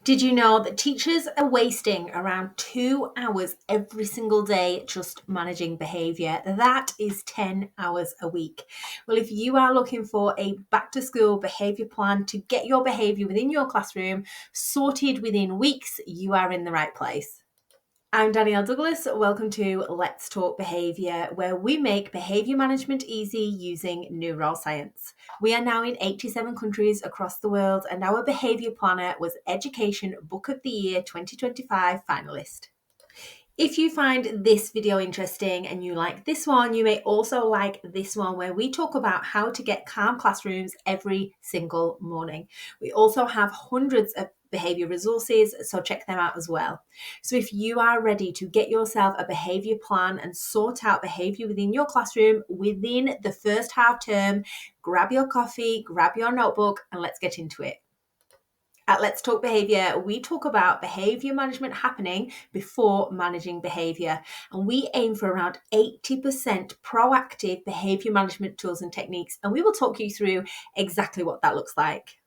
Did you know that teachers are wasting around 2 hours every single day just managing behaviour? That is 10 hours a week. Well, if you are looking for a back to school behaviour plan to get your behaviour within your classroom sorted within weeks, you are in the right place. I'm Danielle Douglas. Welcome to Let's Talk Behaviour, where we make behaviour management easy using neuroscience. We are now in 87 countries across the world, and our behaviour planner was Education Book of the Year 2025 finalist. If you find this video interesting and you like this one, you may also like this one where we talk about how to get calm classrooms every single morning. We also have hundreds of behaviour resources, so check them out as well. So if you are ready to get yourself a behaviour plan and sort out behaviour within your classroom within the first half term, grab your coffee, grab your notebook, and let's get into it. At Let's Talk Behaviour, we talk about behaviour management happening before managing behaviour. And we aim for around 80% proactive behaviour management tools and techniques. And we will talk you through exactly what that looks like.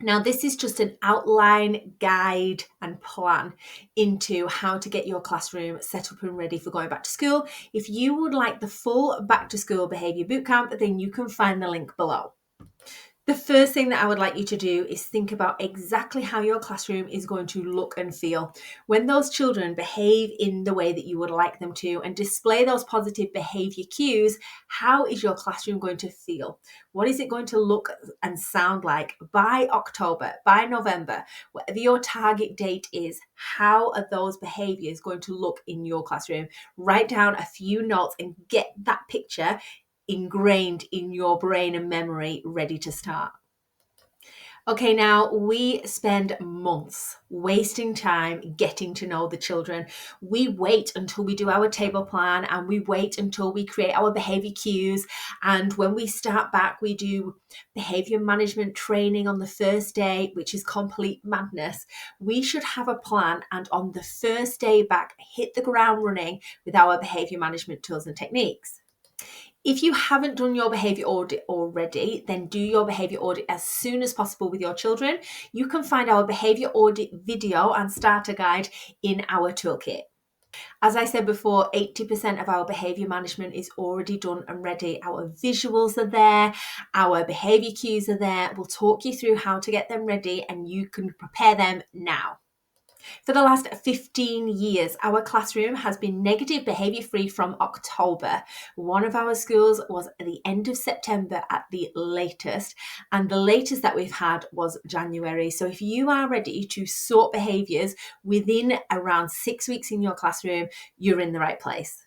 Now, this is just an outline, guide, and plan into how to get your classroom set up and ready for going back to school. If you would like the full back to school behaviour bootcamp, then you can find the link below. The first thing that I would like you to do is think about exactly how your classroom is going to look and feel. When those children behave in the way that you would like them to and display those positive behavior cues, how is your classroom going to feel? What is it going to look and sound like by October, by November, whatever your target date is? How are those behaviors going to look in your classroom? Write down a few notes and get that picture ingrained in your brain and memory, ready to start. Okay, now we spend months wasting time getting to know the children. We wait until we do our table plan and we wait until we create our behavior cues. And when we start back, we do behavior management training on the first day, which is complete madness. We should have a plan and on the first day back, hit the ground running with our behavior management tools and techniques. If you haven't done your behaviour audit already, then do your behaviour audit as soon as possible with your children. You can find our behaviour audit video and starter guide in our toolkit. As I said before, 80% of our behaviour management is already done and ready. Our visuals are there, our behaviour cues are there. We'll talk you through how to get them ready and you can prepare them now. For the last 15 years, our classroom has been negative behaviour free from October. One of our schools was at the end of September at the latest, and the latest that we've had was January. So if you are ready to sort behaviours within around 6 weeks in your classroom, you're in the right place.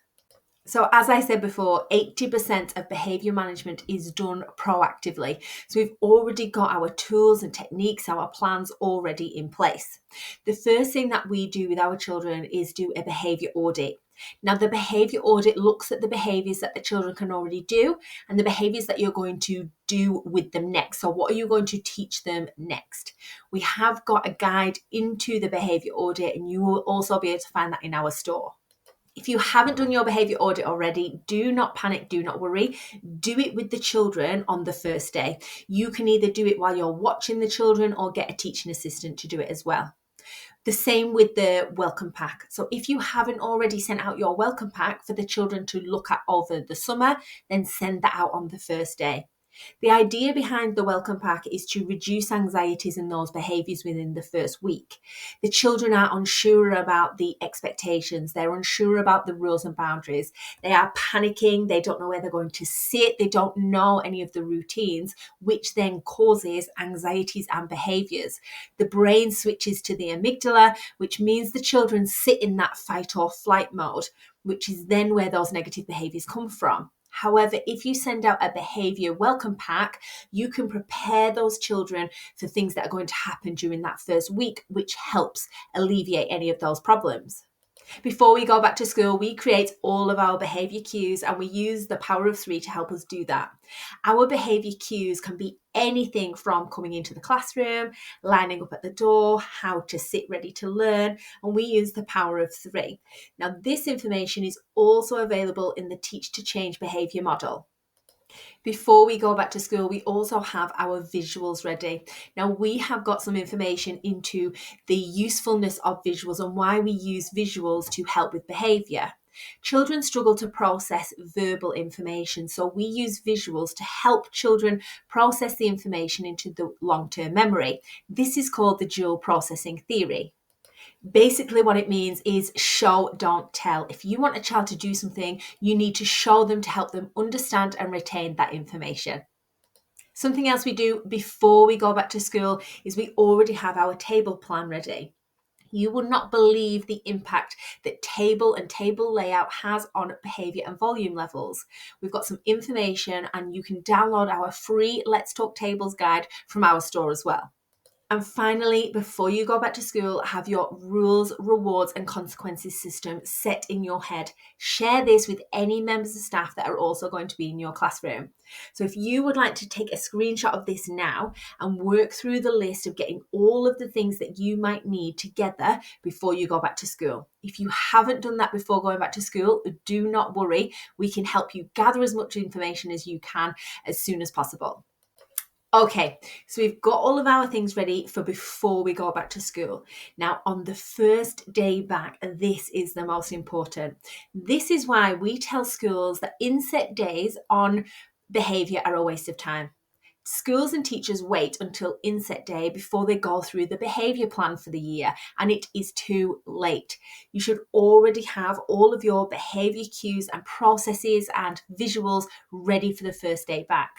So as I said before, 80% of behaviour management is done proactively. So we've already got our tools and techniques, our plans already in place. The first thing that we do with our children is do a behaviour audit. Now, the behaviour audit looks at the behaviours that the children can already do and the behaviours that you're going to do with them next. So what are you going to teach them next? We have got a guide into the behaviour audit and you will also be able to find that in our store. If you haven't done your behaviour audit already, do not panic, do not worry. Do it with the children on the first day. You can either do it while you're watching the children or get a teaching assistant to do it as well. The same with the welcome pack. So if you haven't already sent out your welcome pack for the children to look at over the summer, then send that out on the first day. The idea behind the welcome pack is to reduce anxieties and those behaviours within the first week. The children are unsure about the expectations. They're unsure about the rules and boundaries. They are panicking. They don't know where they're going to sit. They don't know any of the routines, which then causes anxieties and behaviours. The brain switches to the amygdala, which means the children sit in that fight or flight mode, which is then where those negative behaviours come from. However, if you send out a behaviour welcome pack, you can prepare those children for things that are going to happen during that first week, which helps alleviate any of those problems. Before we go back to school, we create all of our behaviour cues and we use the power of 3 to help us do that. Our behaviour cues can be anything from coming into the classroom, lining up at the door, how to sit ready to learn, and we use the power of 3. Now, this information is also available in the Teach to Change behaviour model. Before we go back to school, we also have our visuals ready. Now, we have got some information into the usefulness of visuals and why we use visuals to help with behaviour. Children struggle to process verbal information, so we use visuals to help children process the information into the long-term memory. This is called the dual processing theory. Basically, what it means is show, don't tell. If you want a child to do something, you need to show them to help them understand and retain that information. Something else we do before we go back to school is we already have our table plan ready. You will not believe the impact that table and table layout has on behaviour and volume levels. We've got some information and you can download our free Let's Talk Tables guide from our store as well. And finally, before you go back to school, have your rules, rewards, and consequences system set in your head. Share this with any members of staff that are also going to be in your classroom. So if you would like to take a screenshot of this now and work through the list of getting all of the things that you might need together before you go back to school. If you haven't done that before going back to school, do not worry. We can help you gather as much information as you can as soon as possible. Okay, so we've got all of our things ready for before we go back to school. Now, on the first day back, this is the most important. This is why we tell schools that inset days on behaviour are a waste of time. Schools and teachers wait until inset day before they go through the behaviour plan for the year, and it is too late. You should already have all of your behaviour cues and processes and visuals ready for the first day back.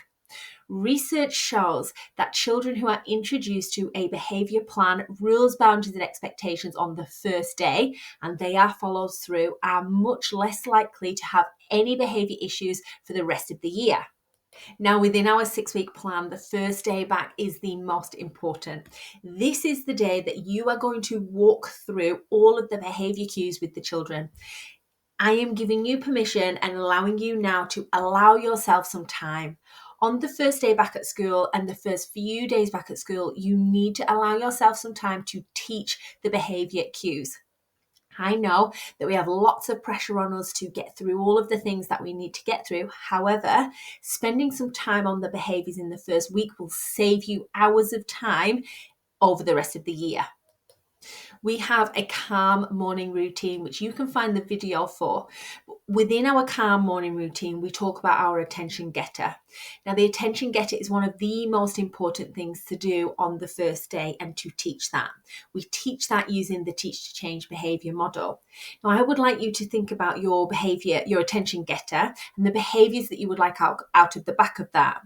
Research shows that children who are introduced to a behaviour plan, rules, boundaries, and expectations on the first day, and they are followed through, are much less likely to have any behaviour issues for the rest of the year. Now, within our 6-week plan, the first day back is the most important. This is the day that you are going to walk through all of the behaviour cues with the children. I am giving you permission and allowing you now to allow yourself some time. On the first day back at school and the first few days back at school, you need to allow yourself some time to teach the behaviour cues. I know that we have lots of pressure on us to get through all of the things that we need to get through. However, spending some time on the behaviours in the first week will save you hours of time over the rest of the year. We have a calm morning routine, which you can find the video for. Within our calm morning routine, we talk about our attention getter. Now, the attention getter is one of the most important things to do on the first day and to teach that. We teach that using the Teach to Change behaviour model. Now, I would like you to think about your behaviour, your attention getter, and the behaviours that you would like out of the back of that.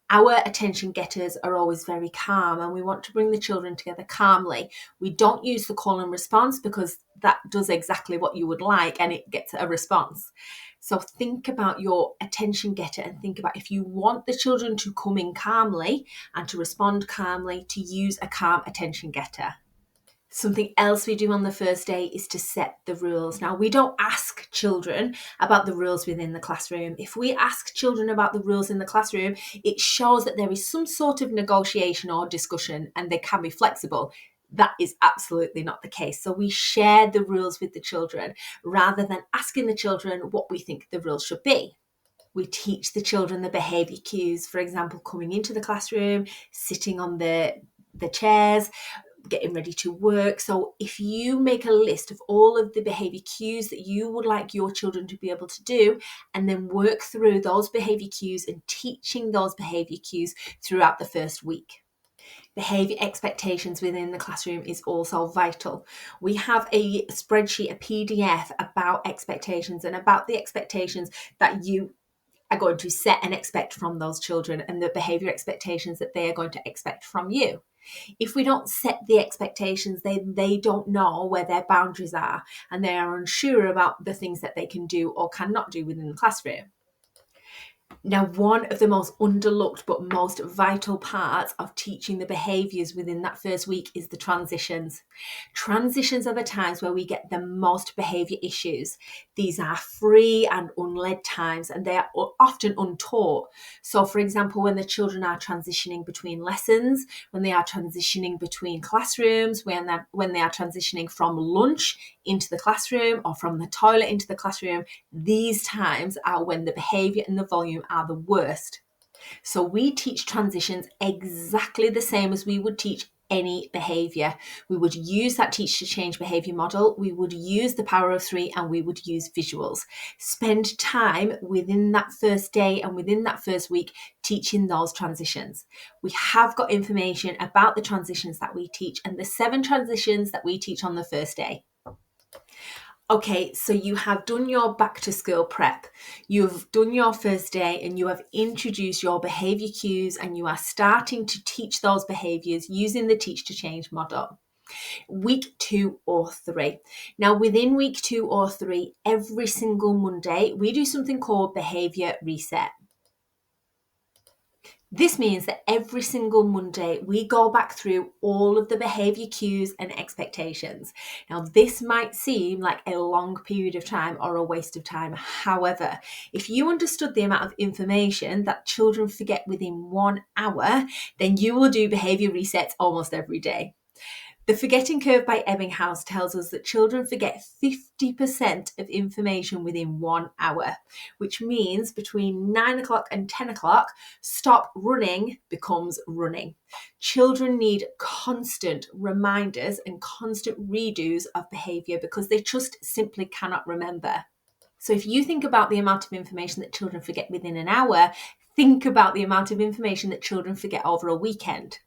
Our attention getters are always very calm, and we want to bring the children together calmly. We don't use the call and response because that does exactly what you would like and it gets a response. So think about your attention getter and think about if you want the children to come in calmly and to respond calmly, to use a calm attention getter. Something else we do on the first day is to set the rules. Now, we don't ask children about the rules within the classroom. If we ask children about the rules in the classroom, it shows that there is some sort of negotiation or discussion and they can be flexible. That is absolutely not the case. So we share the rules with the children rather than asking the children what we think the rules should be. We teach the children the behaviour cues, for example, coming into the classroom, sitting on the chairs, getting ready to work. So if you make a list of all of the behaviour cues that you would like your children to be able to do, and then work through those behaviour cues and teaching those behaviour cues throughout the first week. Behaviour expectations within the classroom is also vital. We have a spreadsheet, a PDF about expectations and about the expectations that you are going to set and expect from those children and the behaviour expectations that they are going to expect from you. If we don't set the expectations, then they don't know where their boundaries are and they are unsure about the things that they can do or cannot do within the classroom. Now, one of the most underlooked but most vital parts of teaching the behaviours within that first week is the transitions. Transitions are the times where we get the most behaviour issues. These are free and unled times and they are often untaught. So, for example, when the children are transitioning between lessons, when they are transitioning between classrooms, when they are transitioning from lunch into the classroom or from the toilet into the classroom, these times are when the behaviour and the volume volume are the worst. So we teach transitions exactly the same as we would teach any behaviour. We would use that teach to change behaviour model, we would use the power of three, and we would use visuals. Spend time within that first day and within that first week teaching those transitions. We have got information about the transitions that we teach and the 7 transitions that we teach on the first day. Okay, so you have done your back to school prep, you've done your first day, and you have introduced your behaviour cues, and you are starting to teach those behaviours using the teach to change model. Week 2 or 3. Now, within week 2 or 3, every single Monday, we do something called behaviour reset. This means that every single Monday, we go back through all of the behaviour cues and expectations. Now, this might seem like a long period of time or a waste of time. However, if you understood the amount of information that children forget within 1 hour, then you will do behaviour resets almost every day. The forgetting curve by Ebbinghaus tells us that children forget 50% of information within 1 hour, which means between 9 o'clock and 10 o'clock, stop running becomes running. Children need constant reminders and constant redos of behaviour because they just simply cannot remember. So if you think about the amount of information that children forget within an hour, think about the amount of information that children forget over a weekend.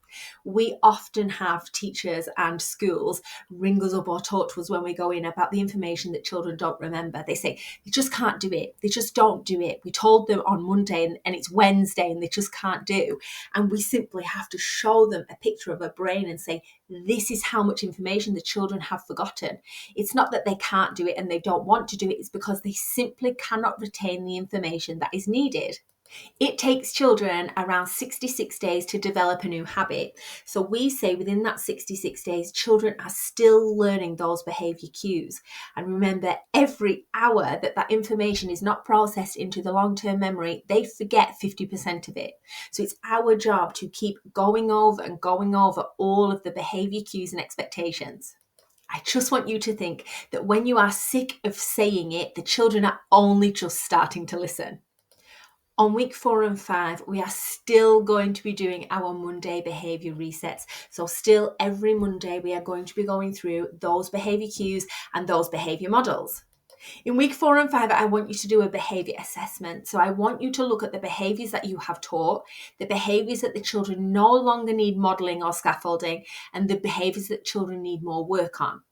We often have teachers and schools ring us up or talk to us when we go in about the information that children don't remember. They say, they just can't do it. They just don't do it. We told them on Monday and it's Wednesday and they just can't do. And we simply have to show them a picture of a brain and say, this is how much information the children have forgotten. It's not that they can't do it and they don't want to do it. It's because they simply cannot retain the information that is needed. It takes children around 66 days to develop a new habit. So we say within that 66 days, children are still learning those behaviour cues. And remember, every hour that information is not processed into the long-term memory, they forget 50% of it. So it's our job to keep going over and going over all of the behaviour cues and expectations. I just want you to think that when you are sick of saying it, the children are only just starting to listen. On week 4 and 5, we are still going to be doing our Monday behaviour resets. So still every Monday, we are going to be going through those behaviour cues and those behaviour models. In week 4 and 5, I want you to do a behaviour assessment. So I want you to look at the behaviours that you have taught, the behaviours that the children no longer need modelling or scaffolding, and the behaviours that children need more work on.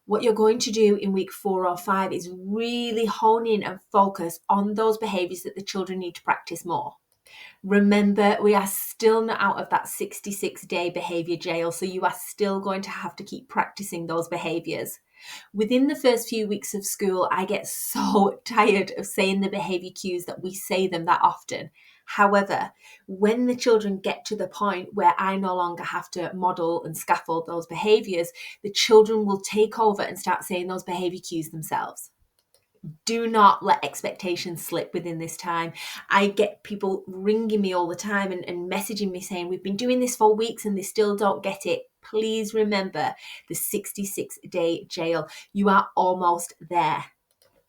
What you're going to do in week 4 or 5 is really hone in and focus on those behaviours that the children need to practice more. Remember, we are still not out of that 66-day behaviour jail, so you are still going to have to keep practicing those behaviours. Within the first few weeks of school, I get so tired of saying the behaviour cues that we say them that often. However, when the children get to the point where I no longer have to model and scaffold those behaviours, the children will take over and start saying those behaviour cues themselves. Do not let expectations slip within this time. I get people ringing me all the time and messaging me saying, we've been doing this for weeks and they still don't get it. Please remember the 66-day jail. You are almost there.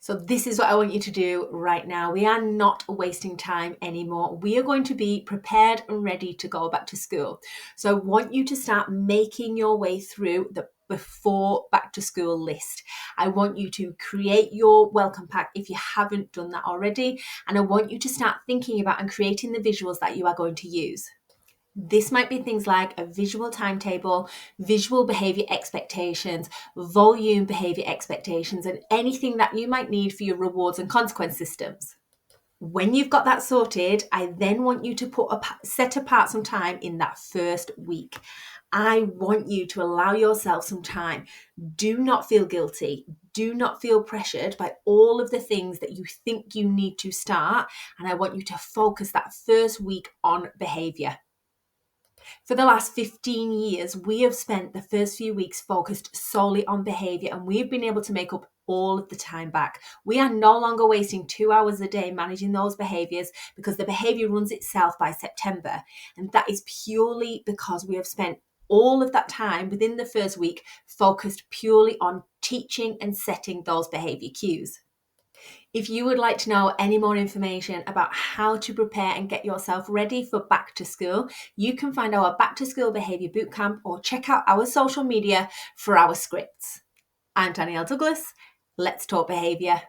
So this is what I want you to do right now. We are not wasting time anymore. We are going to be prepared and ready to go back to school. So I want you to start making your way through the before back to school list. I want you to create your welcome pack if you haven't done that already. And I want you to start thinking about and creating the visuals that you are going to use. This might be things like a visual timetable, visual behaviour expectations, volume behaviour expectations, and anything that you might need for your rewards and consequence systems. When you've got that sorted, I then want you to set apart some time in that first week. I want you to allow yourself some time. Do not feel guilty. Do not feel pressured by all of the things that you think you need to start. And I want you to focus that first week on behaviour. For the last 15 years, we have spent the first few weeks focused solely on behaviour, and we've been able to make up all of the time back. We are no longer wasting 2 hours a day managing those behaviours because the behaviour runs itself by September. And that is purely because we have spent all of that time within the first week focused purely on teaching and setting those behaviour cues. If you would like to know any more information about how to prepare and get yourself ready for back to school, you can find our Back to School Behaviour Bootcamp or check out our social media for our scripts. I'm Danielle Douglas. Let's talk behaviour.